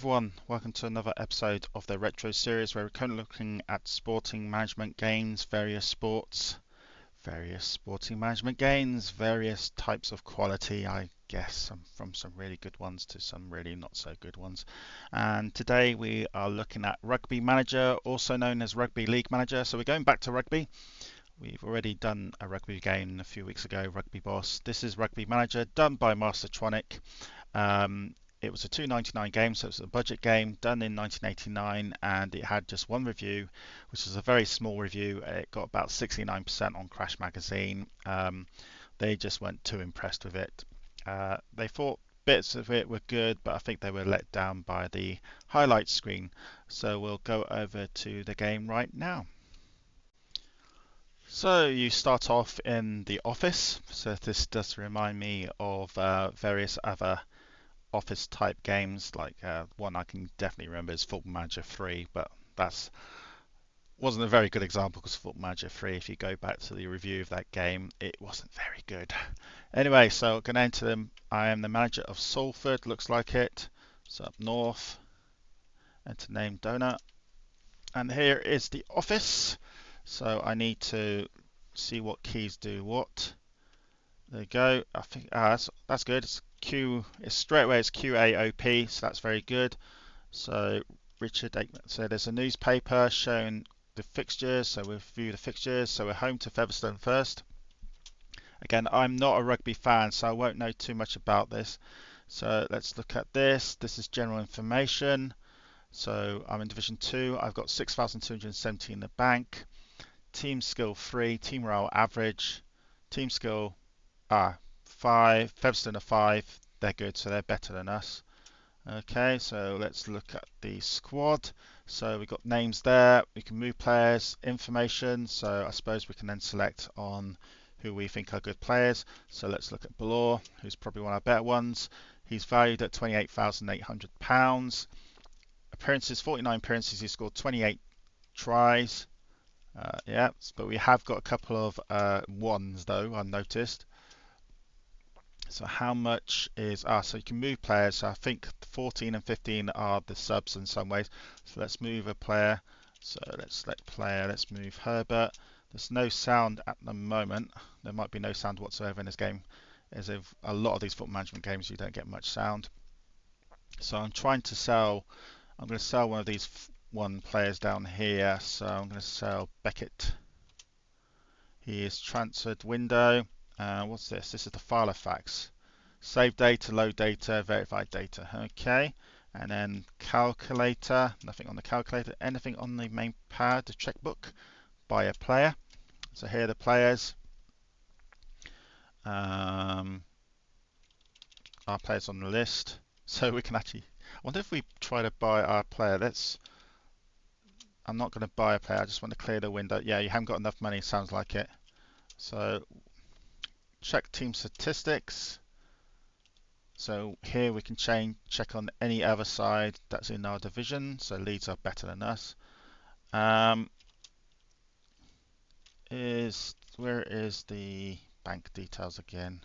everyone, welcome to another episode of the Retro series where we're currently looking at sporting management games, various sports, various sporting management games, various types of quality, I guess, from some really good ones to some really not so good ones. And today we are looking at Rugby Manager, also known as Rugby League Manager. So we're going back to rugby. We've already done a rugby game a few weeks ago, Rugby Boss. This is Rugby Manager, done by Mastertronic. It was a $2.99 game, so it was a budget game done in 1989, and it had just one review, which was a very small review. It got about 69% on Crash Magazine. They just weren't too impressed with it. They thought bits of it were good, but I think they were let down by the highlights screen. So we'll go over to the game right now. So you start off in the office. So this does remind me of various other office type games, like one I can definitely remember is Football Manager 3, but that's wasn't a very good example because Football Manager 3, if you go back to the review of that game, it wasn't very good. Anyway, so I'm going to enter them. I am the manager of Salford, looks like it. So up north, enter name donor, and here is the office. So I need to see what keys do what. There you go. I think that's good. It's Q. It's straight away. It's QAOP, so that's very good. So Richard Aikman. So there's a newspaper showing the fixtures. So we'll view the fixtures. So we're home to Featherstone first. Again, I'm not a rugby fan, so I won't know too much about this. So let's look at this. This is general information. So I'm in Division 2. I've got 6,270 in the bank. Team skill 3. Team morale average. Team skill 5. Featherstone are 5. They're good, so they're better than us. Okay, so let's look at the squad. So we've got names there. We can move players, information. So I suppose we can then select on who we think are good players. So let's look at Balor, who's probably one of our better ones. He's valued at £28,800. Appearances, 49 appearances. He scored 28 tries. Yeah, but we have got a couple of ones though, I've noticed. So how much is, so you can move players. So I think 14 and 15 are the subs in some ways. So let's move a player. So let's select player, let's move Herbert. There's no sound at the moment. There might be no sound whatsoever in this game. As if a lot of these football management games, you don't get much sound. So I'm trying to sell, I'm going to sell one of these players down here. So I'm going to sell Beckett. He is transferred window. What's this? This is the Filofax. Save data, load data, verified data. Okay. And then calculator. Nothing on the calculator. Anything on the main pad, the checkbook. Buy a player. So here are the players. Our players on the list. So we can actually, I wonder if we try to buy our player. I'm not going to buy a player. I just want to clear the window. Yeah, you haven't got enough money. Sounds like it. So check team statistics. So here we can check on any other side that's in our division. So Leeds are better than us. Where is the bank details again?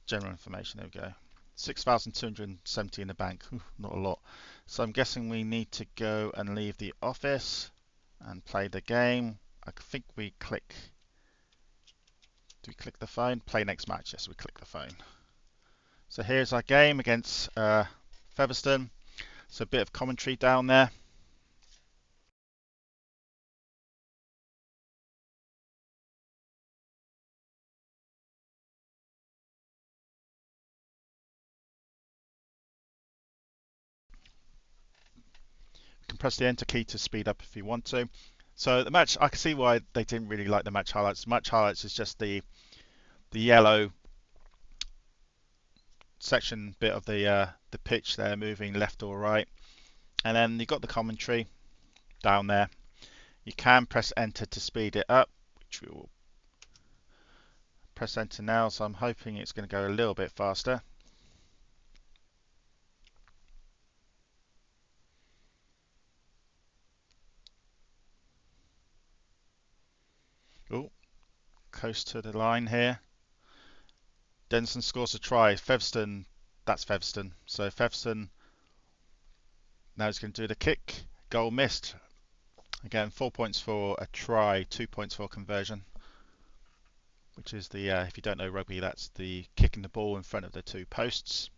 General information, there we go. 6,270 in the bank, not a lot. So I'm guessing we need to go and leave the office and play the game. I think we click, do we click the phone? Play next match, yes, we click the phone. So here's our game against Featherstone. So a bit of commentary down there. You can press the enter key to speed up if you want to. So the match, I can see why they didn't really like the match highlights. The match highlights is just the yellow section bit of the pitch there, moving left or right, and then you've got the commentary down there. You can press enter to speed it up, which we will press enter now. So I'm hoping it's going to go a little bit faster. Oh, close to the line here. Denson scores a try. Featherstone, that's Featherstone. So Featherstone Now he's going to do the kick. Goal missed. Again, 4 points for a try, 2 points for conversion, which is the, if you don't know rugby, that's the kicking the ball in front of the two posts.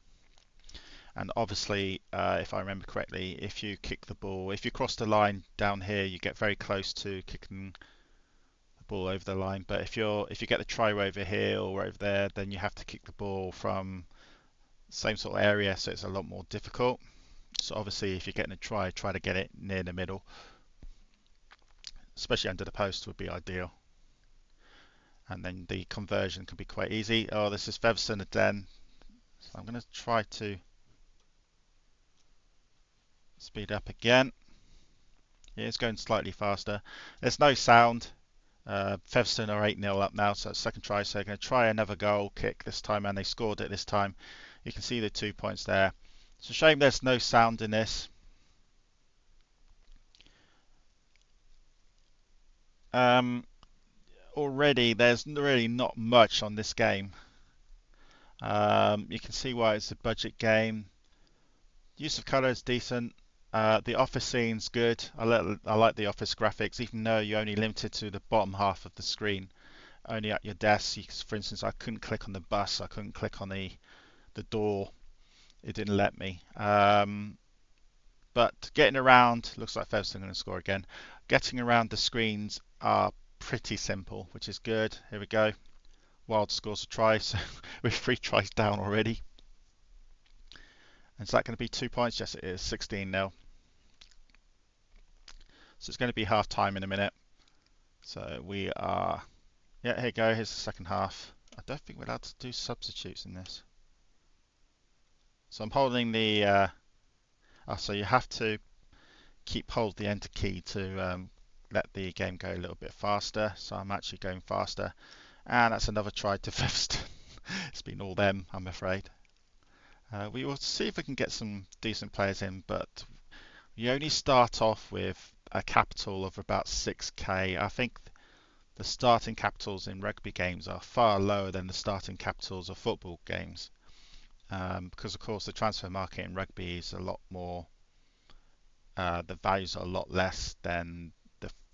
And obviously, if I remember correctly, if you kick the ball, if you cross the line down here, you get very close to kicking the ball over the line. But if you get the try over here or over there, then you have to kick the ball from the same sort of area, so it's a lot more difficult. So obviously, if you're getting a try to get it near the middle, especially under the post would be ideal. And then the conversion can be quite easy. Oh, this is Featherstone again. So I'm going to try to speed up again. Yeah, it's going slightly faster. There's no sound. Featherstone are 8-0 up now, so second try. So they're going to try another goal kick this time, and they scored it this time. You can see the 2 points there. It's a shame there's no sound in this. Already, there's really not much on this game. You can see why it's a budget game. Use of colour is decent. The office scene's good. I like the office graphics, even though you're only limited to the bottom half of the screen. Only at your desk. For instance, I couldn't click on the bus. I couldn't click on the door. It didn't let me. But getting around, looks like Featherstone going to score again. Getting around the screens are pretty simple, which is good. Here we go. Wild scores a try, so we're 3 tries down already. And is that going to be 2 points? Yes, it is. 16-0. So it's going to be half time in a minute. So we are, yeah, here you go. Here's the second half. I don't think we're allowed to do substitutes in this. So I'm holding the, so you have to hold the enter key to let the game go a little bit faster. So I'm actually going faster. And that's another try to Featherstone. It's been all them, I'm afraid. We will see if we can get some decent players in, but you only start off with a capital of about 6k. I think the starting capitals in rugby games are far lower than the starting capitals of football games, because of course the transfer market in rugby is a lot more, the values are a lot less than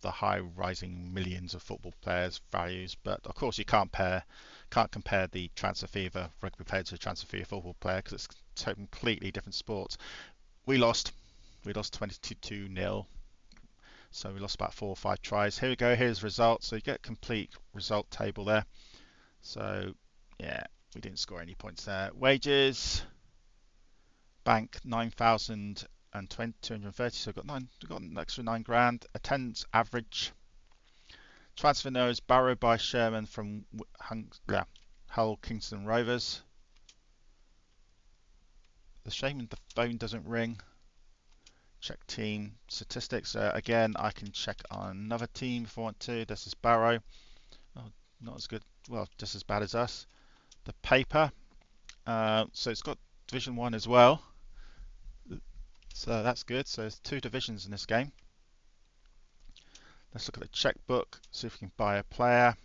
the high rising millions of football players values. But of course you can't compare the transfer fee of a rugby player to a transfer fee of a football player, because it's completely different sports. We lost 22-0, so we lost about 4 or 5 tries. Here we go, here's results. So you get a complete result table there. So yeah, we didn't score any points there. Wages, bank 9,230, so we've got an extra 9 grand. Attendance average. Transfer nose, Barrow by Sherman from Hull Kingston Rovers. The shame the phone doesn't ring. Check team statistics. Again, I can check on another team if I want to. This is Barrow. Oh, not as good. Well, just as bad as us. The paper. So it's got Division 1 as well. So that's good. So there's 2 divisions in this game. Let's look at the checkbook. See if we can buy a player.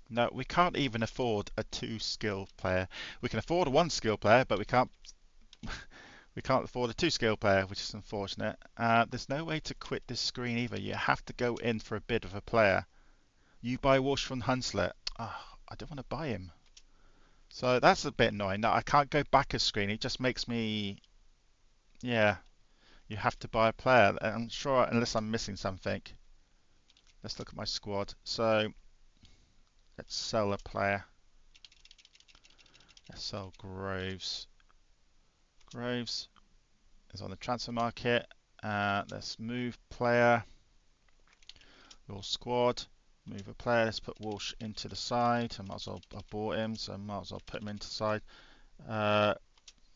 No, we can't even afford a 2-skill player. We can afford a 1-skill player, but we can't afford a 2-skill player, which is unfortunate. There's no way to quit this screen either. You have to go in for a bid of a player. You buy Walsh from Hunslet. Oh, I don't want to buy him. So that's a bit annoying. Now I can't go back a screen. It just makes me, yeah, you have to buy a player. I'm sure, unless I'm missing something. Let's look at my squad. So let's sell a player. Let's sell Groves. Groves is on the transfer market. Let's move player. Your squad. Move a player. Let's put Walsh into the side. I might as well, I bought him, so I might as well put him into the side.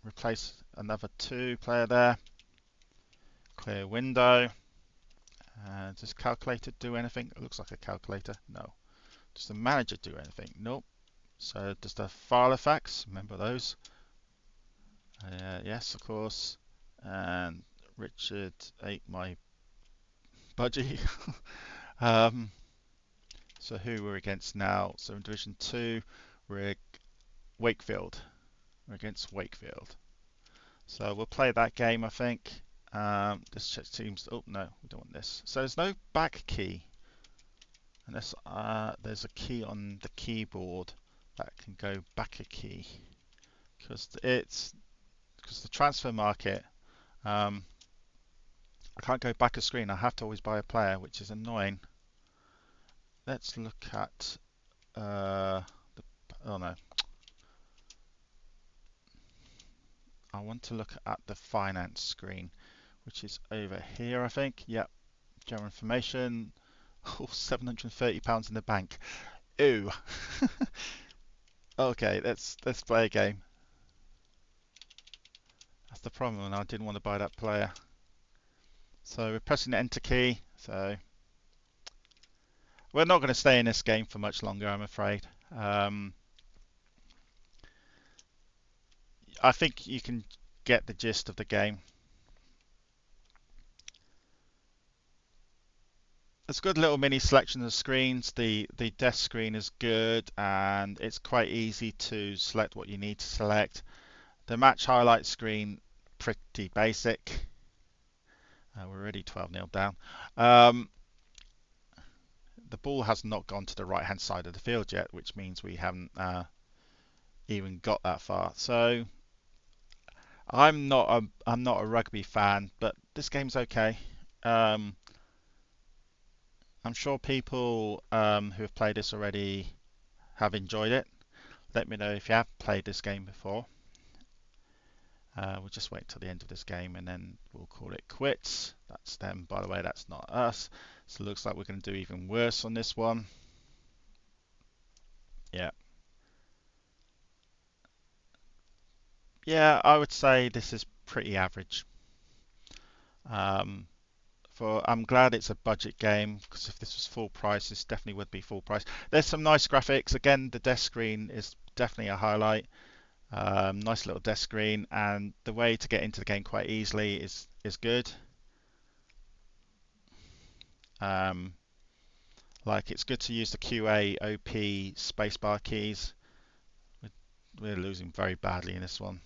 Replace another 2 player there. Clear window. Does calculator do anything? It looks like a calculator. No. Does the manager do anything? Nope. So does the file effects? Remember those? Yes, of course. And Richard ate my budgie. So who we're against now? So in Division 2, we're Wakefield. We're against Wakefield. So we'll play that game, I think. This seems. Oh no, we don't want this. So there's no back key, unless there's a key on the keyboard that can go back a key, because the transfer market. I can't go back a screen. I have to always buy a player, which is annoying. Let's look at. Oh no. I want to look at the finance screen, which is over here, I think. Yep. General information. Oh, £730 in the bank. Ooh. Okay, let's play a game. That's the problem, and I didn't want to buy that player. So we're pressing the enter key. So we're not going to stay in this game for much longer, I'm afraid. I think you can get the gist of the game. It's a good little mini selection of screens. The desk screen is good, and it's quite easy to select what you need to select. The match highlight screen, pretty basic. We're already 12-0 down. The ball has not gone to the right-hand side of the field yet, which means we haven't even got that far. So I'm not a rugby fan, but this game's okay. I'm sure people who have played this already have enjoyed it. Let me know if you have played this game before. We'll just wait till the end of this game and then we'll call it quits. That's them, by the way, that's not us. So it looks like we're going to do even worse on this one. Yeah. Yeah, I would say this is pretty average. I'm glad it's a budget game, because if this was full price, this definitely would be full price. There's some nice graphics. Again, the desk screen is definitely a highlight. Nice little desk screen, and the way to get into the game quite easily is good. Like, it's good to use the QA, OP, spacebar keys. We're losing very badly in this one.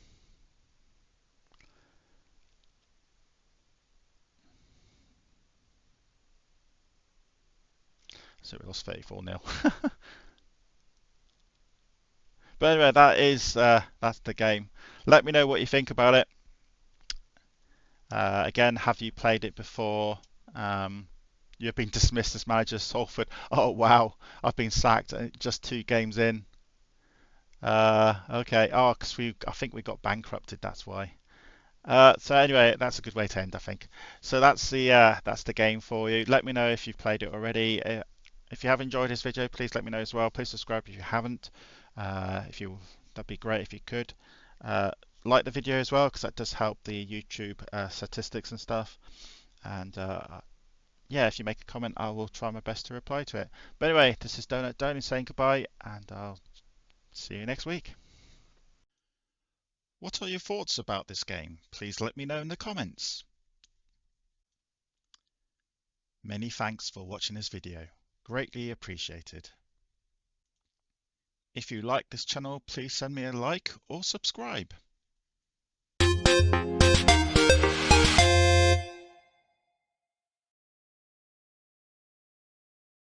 So we lost 34-0. But anyway, that's the game. Let me know what you think about it. Again, have you played it before? You've been dismissed as manager, Salford. Oh wow, I've been sacked just 2 games in. Okay. Oh, because I think we got bankrupted. That's why. So anyway, that's a good way to end, I think. So that's the game for you. Let me know if you've played it already. If you have enjoyed this video, please let me know as well. Please subscribe if you haven't. That'd be great if you could. Like the video as well, because that does help the YouTube statistics and stuff. And yeah, if you make a comment, I will try my best to reply to it. But anyway, this is Donut Donny saying goodbye, and I'll see you next week. What are your thoughts about this game? Please let me know in the comments. Many thanks for watching this video. Greatly appreciated. If you like this channel, please send me a like or subscribe.